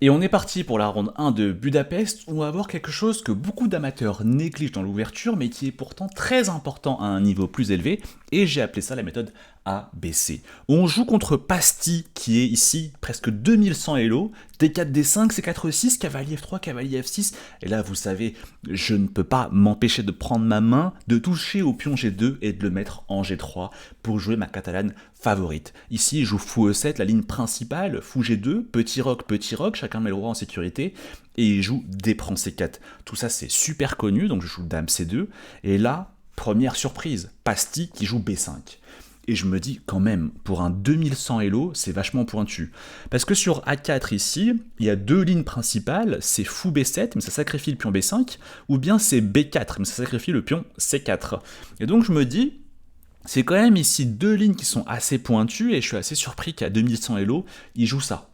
Et on est parti pour la ronde 1 de Budapest, où on va voir quelque chose que beaucoup d'amateurs négligent dans l'ouverture, mais qui est pourtant très important à un niveau plus élevé, et j'ai appelé ça la méthode ABC. On joue contre Pasti, qui est ici presque 2100 Elo, D4, D5, C4, E6, cavalier F3, cavalier F6, et là vous savez, je ne peux pas m'empêcher de prendre ma main, de toucher au pion G2 et de le mettre en G3 pour jouer ma catalane favorite. Ici, je joue fou E7, la ligne principale, fou G2, petit roc, chacun met le roi en sécurité, et il joue D prend C4. Tout ça c'est super connu, donc je joue dame C2, et là, première surprise, Pasti qui joue B5. Et je me dis, quand même, pour un 2100 Elo, c'est vachement pointu. Parce que sur A4 ici, il y a deux lignes principales, c'est fou B7, mais ça sacrifie le pion B5, ou bien c'est B4, mais ça sacrifie le pion C4. Et donc je me dis, c'est quand même ici deux lignes qui sont assez pointues, et je suis assez surpris qu'à 2100 Elo, il joue ça.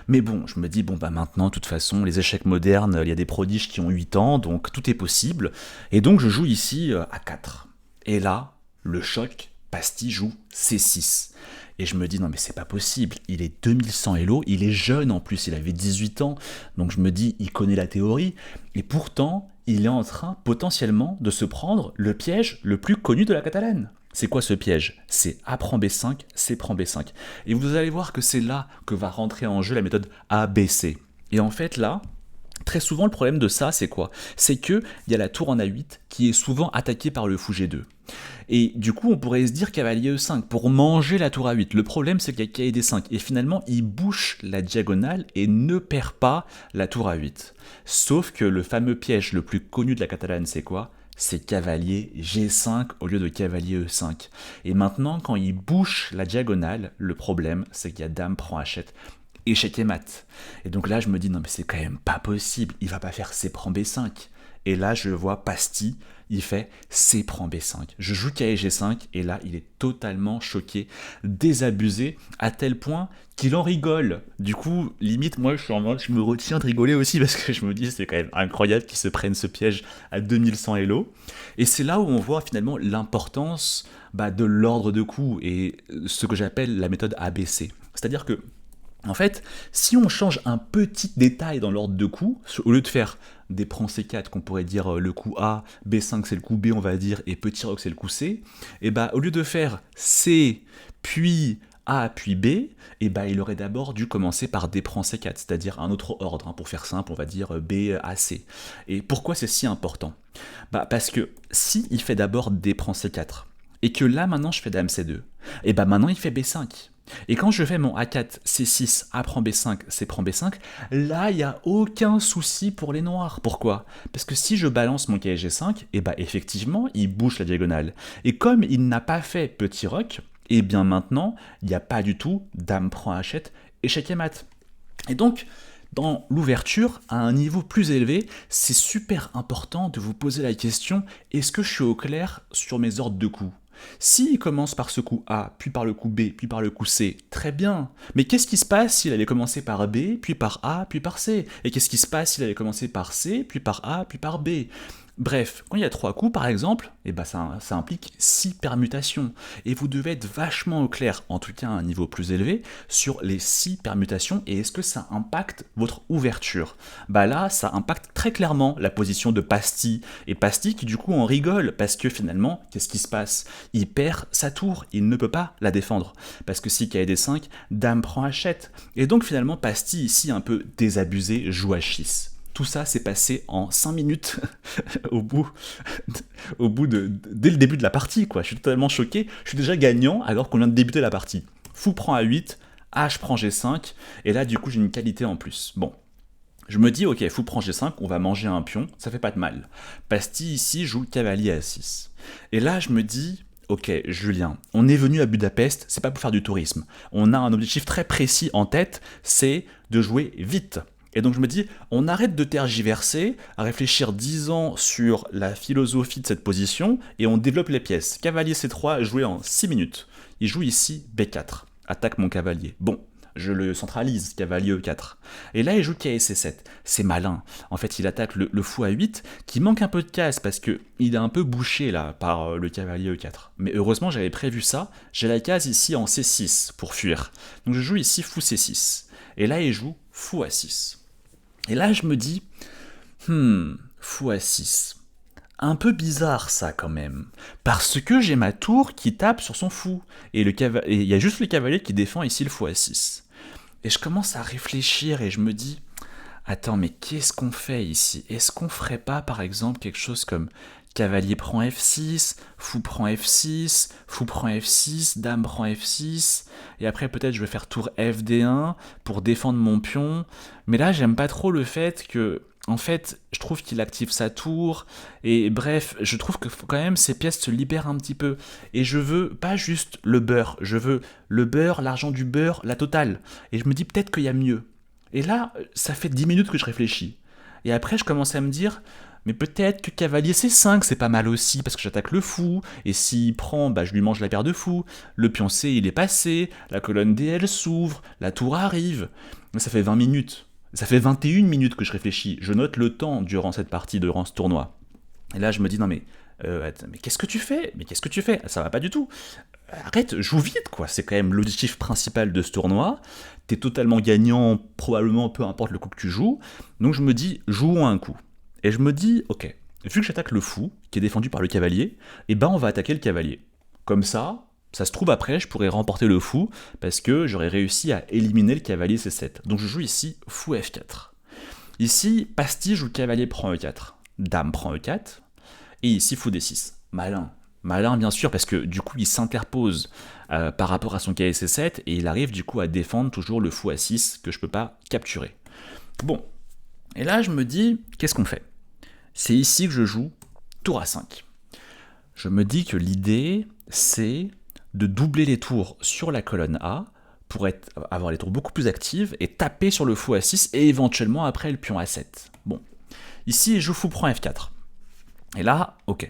Mais bon, je me dis, bon bah maintenant, de toute façon, les échecs modernes, il y a des prodiges qui ont 8 ans, donc tout est possible. Et donc je joue ici A4. Et là, le choc, Pasti joue C6. Et je me dis, non mais c'est pas possible, il est 2100 Elo, il est jeune en plus, il avait 18 ans, donc je me dis, il connaît la théorie, et pourtant, il est en train potentiellement de se prendre le piège le plus connu de la catalane. C'est quoi ce piège? C'est A prend B5, C prend B5. Et vous allez voir que c'est là que va rentrer en jeu la méthode ABC. Et en fait là, très souvent, le problème de ça, c'est quoi? C'est qu'il y a la tour en A8 qui est souvent attaquée par le fou G2. Et du coup, on pourrait se dire cavalier E5 pour manger la tour A8. Le problème, c'est qu'il y a cavalier D5. Et finalement, il bouche la diagonale et ne perd pas la tour A8. Sauf que le fameux piège le plus connu de la catalane, c'est quoi? C'est cavalier G5 au lieu de cavalier E5. Et maintenant, quand il bouche la diagonale, le problème, c'est qu'il y a dame prend H7. Échec et mat. Et donc là, je me dis, non mais c'est quand même pas possible, il va pas faire C prend B5. Et là, je vois Pasti, il fait C prend B5. Je joue cavalier G5, et là, il est totalement choqué, désabusé, à tel point qu'il en rigole. Du coup, limite, moi, je me retiens de rigoler aussi, parce que je me dis, c'est quand même incroyable qu'ils se prennent ce piège à 2100 Elo. Et c'est là où on voit finalement l'importance de l'ordre de coups, et ce que j'appelle la méthode ABC. C'est-à-dire que en fait, si on change un petit détail dans l'ordre de coups, au lieu de faire des prends C4, qu'on pourrait dire le coup A, B5 c'est le coup B on va dire, et petit roc c'est le coup C, et au lieu de faire C, puis A, puis B, il aurait d'abord dû commencer par D prend C4, c'est-à-dire un autre ordre, pour faire simple, on va dire B, A, C. Et pourquoi c'est si important? Parce que si il fait d'abord D prend C4, et que là maintenant je fais Dame C2, et maintenant il fait B5. Et quand je fais mon A4, C6, A prend B5, C prend B5, là, il n'y a aucun souci pour les noirs. Pourquoi? Parce que si je balance mon cavalier G5, effectivement, il bouge la diagonale. Et comme il n'a pas fait petit roc, maintenant, il n'y a pas du tout dame prend H7, échec et mat. Et donc, dans l'ouverture, à un niveau plus élevé, c'est super important de vous poser la question, est-ce que je suis au clair sur mes ordres de coups? S'il commence par ce coup A, puis par le coup B, puis par le coup C, très bien. Mais qu'est-ce qui se passe s'il allait commencer par B, puis par A, puis par C? Et qu'est-ce qui se passe s'il allait commencer par C, puis par A, puis par B? Bref, quand il y a 3 coups par exemple, ça implique 6 permutations. Et vous devez être vachement au clair, en tout cas à un niveau plus élevé, sur les 6 permutations et est-ce que ça impacte votre ouverture? Là, ça impacte très clairement la position de Pasti. Et Pasti qui du coup en rigole, parce que finalement, qu'est-ce qui se passe? Il perd sa tour, il ne peut pas la défendre. Parce que si cavalier D5, dame prend H7. Et donc finalement, Pasti ici un peu désabusé, joue H6. Tout ça s'est passé en 5 minutes au bout, dès le début de la partie, quoi. Je suis totalement choqué. Je suis déjà gagnant alors qu'on vient de débuter la partie. Fou prend A8, H prend G5, et là, du coup, j'ai une qualité en plus. Bon. Je me dis, ok, fou prend G5, on va manger un pion, ça fait pas de mal. Pasti, ici, joue cavalier A6. Et là, je me dis, ok, Julien, on est venu à Budapest, c'est pas pour faire du tourisme. On a un objectif très précis en tête, c'est de jouer vite. Et donc je me dis, on arrête de tergiverser, à réfléchir 10 ans sur la philosophie de cette position, et on développe les pièces. Cavalier C3 joué en 6 minutes. Il joue ici B4, attaque mon cavalier. Bon, je le centralise, cavalier E4. Et là, il joue cavalier C7. C'est malin. En fait, il attaque le fou A8, qui manque un peu de casse, parce qu'il est un peu bouché là par le cavalier E4. Mais heureusement, j'avais prévu ça. J'ai la case ici en C6 pour fuir. Donc je joue ici fou C6. Et là, il joue fou A6. Et là, je me dis, fou A6. Un peu bizarre ça quand même, parce que j'ai ma tour qui tape sur son fou, et il y a juste le cavalier qui défend ici le fou A6. Et je commence à réfléchir et je me dis, attends, mais qu'est-ce qu'on fait ici? Est-ce qu'on ferait pas par exemple quelque chose comme cavalier prend F6, fou prend F6, fou prend F6, dame prend F6, et après peut-être je vais faire tour FD1 pour défendre mon pion, mais là j'aime pas trop le fait que, en fait, je trouve qu'il active sa tour, et bref, je trouve que quand même ces pièces se libèrent un petit peu, et je veux pas juste le beurre, je veux le beurre, l'argent du beurre, la totale, et je me dis peut-être qu'il y a mieux. Et là, ça fait 10 minutes que je réfléchis. Et après, je commence à me dire, mais peut-être que cavalier C5, c'est pas mal aussi, parce que j'attaque le fou, et s'il prend, bah, je lui mange la paire de fous, le pion C, il est passé, la colonne D, elle s'ouvre, la tour arrive. Mais ça fait 20 minutes. Ça fait 21 minutes que je réfléchis. Je note le temps durant cette partie, durant ce tournoi. Et là, je me dis, non mais qu'est-ce que tu fais? Mais qu'est-ce que tu fais? Ça va pas du tout. Arrête, joue vite, quoi. C'est quand même l'objectif principal de ce tournoi. T'es totalement gagnant, probablement, peu importe le coup que tu joues. Donc je me dis, jouons un coup. Et je me dis, ok, vu que j'attaque le fou, qui est défendu par le cavalier, et ben on va attaquer le cavalier. Comme ça se trouve après, je pourrais remporter le fou, parce que j'aurais réussi à éliminer le cavalier C7. Donc je joue ici fou F4. Ici, Pasti joue cavalier prend E4, dame prend E4, et ici fou D6. Malin. Malin bien sûr, parce que du coup il s'interpose par rapport à son cavalier C7, et il arrive du coup à défendre toujours le fou A6 que je peux pas capturer. Bon, et là je me dis, qu'est-ce qu'on fait? C'est ici que je joue tour A5. Je me dis que l'idée, c'est de doubler les tours sur la colonne A pour avoir les tours beaucoup plus actives et taper sur le fou A6 et éventuellement après le pion A7. Bon, ici je joue fou prend F4. Et là, ok.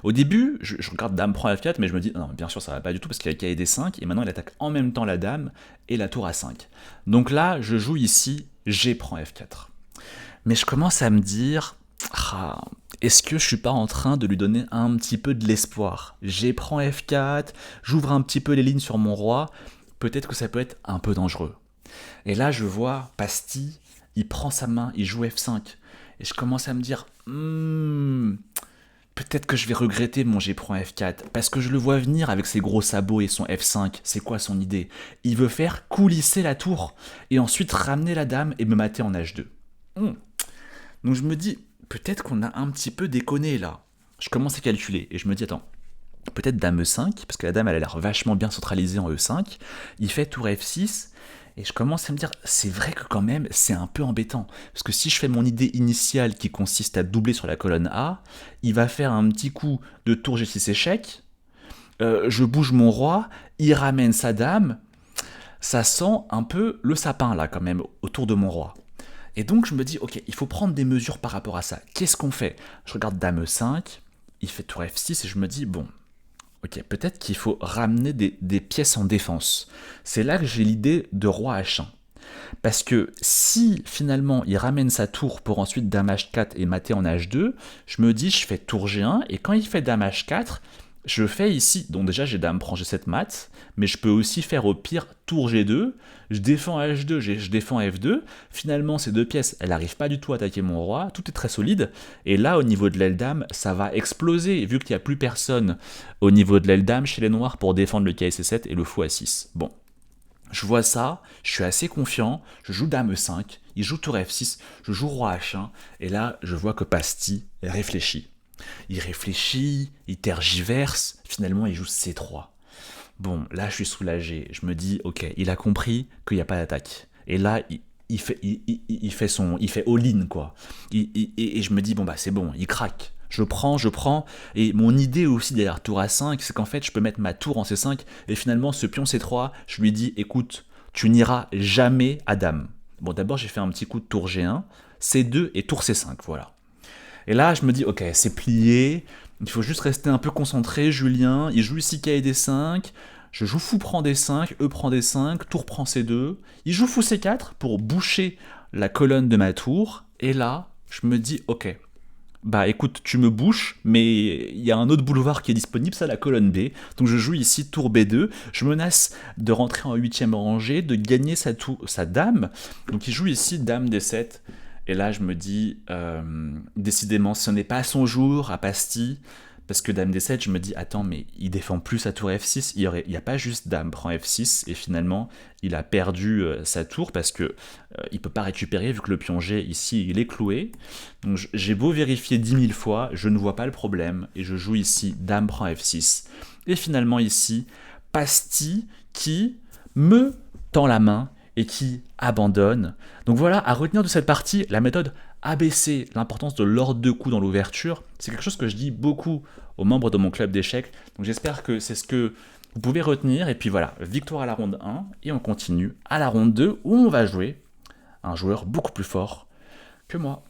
Au début, je regarde dame prend F4, mais je me dis, non, bien sûr ça va pas du tout parce qu'il a le cavalier D5 et maintenant il attaque en même temps la dame et la tour A5. Donc là, je joue ici G prend F4. Mais je commence à me dire, ah, est-ce que je suis pas en train de lui donner un petit peu de l'espoir? G prend F4, j'ouvre un petit peu les lignes sur mon roi, peut-être que ça peut être un peu dangereux. Et là, je vois Pasti, il prend sa main, il joue F5. Et je commence à me dire, peut-être que je vais regretter mon G prend F4, parce que je le vois venir avec ses gros sabots et son F5. C'est quoi son idée? Il veut faire coulisser la tour, et ensuite ramener la dame et me mater en H2. Donc je me dis, peut-être qu'on a un petit peu déconné là. Je commence à calculer, et je me dis, attends, peut-être dame E5, parce que la dame elle a l'air vachement bien centralisée en E5, il fait tour F6, et je commence à me dire, c'est vrai que quand même, c'est un peu embêtant, parce que si je fais mon idée initiale qui consiste à doubler sur la colonne A, il va faire un petit coup de tour G6 échec, je bouge mon roi, il ramène sa dame, ça sent un peu le sapin là quand même, autour de mon roi. Et donc je me dis, ok, il faut prendre des mesures par rapport à ça. Qu'est-ce qu'on fait? Je regarde dame E5, il fait tour F6, et je me dis, bon, ok, peut-être qu'il faut ramener des pièces en défense. C'est là que j'ai l'idée de roi H1. Parce que si finalement il ramène sa tour pour ensuite dame H4 et mater en H2, je me dis je fais tour G1 et quand il fait dame H4, je fais ici, donc déjà j'ai dame prend G7 mat, mais je peux aussi faire au pire tour G2, je défends H2, je défends F2, finalement ces deux pièces, elles n'arrivent pas du tout à attaquer mon roi, tout est très solide, et là au niveau de l'aile dame, ça va exploser, vu qu'il n'y a plus personne au niveau de l'aile dame chez les noirs pour défendre le KC7 et le fou A6. Bon, je vois ça, je suis assez confiant, je joue dame E5, il joue tour F6, je joue roi H1, et là je vois que Pasti réfléchit. Il réfléchit, il tergiverse, finalement il joue C3. Bon, là je suis soulagé, je me dis, ok, il a compris qu'il n'y a pas d'attaque. Et là, il fait all-in, quoi. Et je me dis, bon bah c'est bon, il craque. Je prends, et mon idée aussi derrière tour A5, c'est qu'en fait je peux mettre ma tour en C5, et finalement ce pion C3, je lui dis, écoute, tu n'iras jamais à dame. Bon, d'abord j'ai fait un petit coup de tour G1, C2 et tour C5, voilà. Et là, je me dis, ok, c'est plié, il faut juste rester un peu concentré, Julien, il joue ici K et D5, je joue fou prend D5, E prend D5, tour prend C2, il joue fou C4 pour boucher la colonne de ma tour, et là, je me dis, ok, bah écoute, tu me bouches, mais il y a un autre boulevard qui est disponible, c'est la colonne B, donc je joue ici tour B2, je menace de rentrer en 8ème rangée, de gagner sa dame, donc il joue ici dame D7, Et là, je me dis, décidément, ce n'est pas son jour à Pastille, parce que Dame D7, je me dis, attends, mais il défend plus sa tour F6, il n'y a pas juste Dame prend F6, et finalement, il a perdu sa tour, parce que il peut pas récupérer, vu que le pion G, ici, il est cloué. Donc j'ai beau vérifier 10 000 fois, je ne vois pas le problème, et je joue ici Dame prend F6. Et finalement, ici, Pastille qui me tend la main, et qui abandonne. Donc voilà, à retenir de cette partie, la méthode ABC, l'importance de l'ordre de coups dans l'ouverture, c'est quelque chose que je dis beaucoup aux membres de mon club d'échecs, donc j'espère que c'est ce que vous pouvez retenir, et puis voilà, victoire à la ronde 1, et on continue à la ronde 2, où on va jouer un joueur beaucoup plus fort que moi.